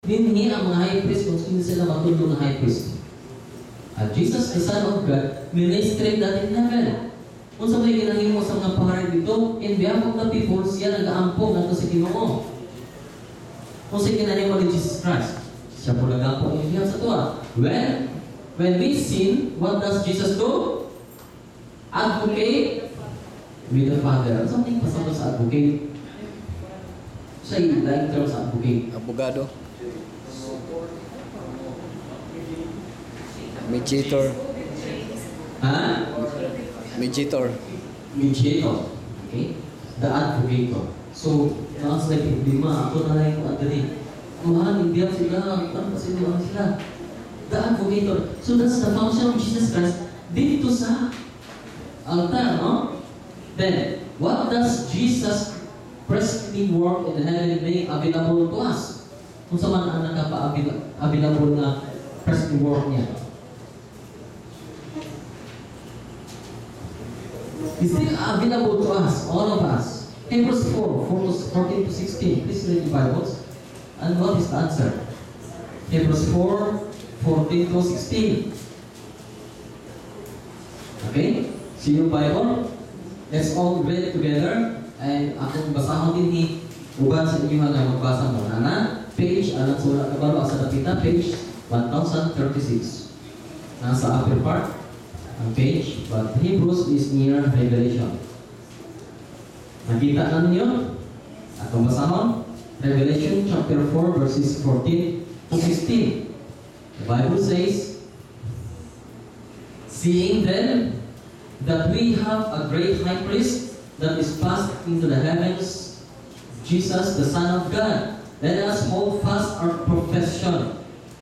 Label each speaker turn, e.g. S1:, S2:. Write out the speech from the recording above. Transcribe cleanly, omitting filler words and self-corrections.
S1: Dinhi ang mga high priest kung sino sila matulong na high priest. At Jesus, the Son of God, ministry that in heaven. Kung sa may ginahimo sa mga pahari dito, in behalf of the people, siya nag-aampong nato sa Ginoo. Kung sa ginahimo ni Jesus Christ, siya po nag-aampong in behalf sa tuwa. When we sin, what does Jesus do? Advocate with the Father. Something pasok sa advocate. Siya yung like term sa advocate.
S2: Abogado. Mediator.
S1: Ha?
S2: Mediator.
S1: Mediator. Okay? The advocator. So, nasa may problema, ako na lang yung advocate. Mahal, hindi ako sila. Ano kasi hindi ako sila? The advocator. So, that's the function of Jesus Christ dito sa altar, no? Then, what does Jesus presently work in heaven make available to us? Kung sa man ang nakapa-available na presently work niya. Is still available to us, all of us. Hebrews 4:14 to 16. Please read the Bibles. And what is the answer? Hebrews 4:14 to 16. Okay? See your Bible? Let's all read together. And akong basahon din ni uban sa inyo nga magbasa mo. Nana, page, alang surat na baro, asa napita, page 1036. Nasa upper part ang page, but Hebrews is near Revelation. Nakita na ninyo? Akong basahon, Revelation chapter 4 verses 14 to 16. The Bible says, seeing then that we have a great high priest that is passed into the heavens, Jesus, the Son of God, let us hold fast our profession.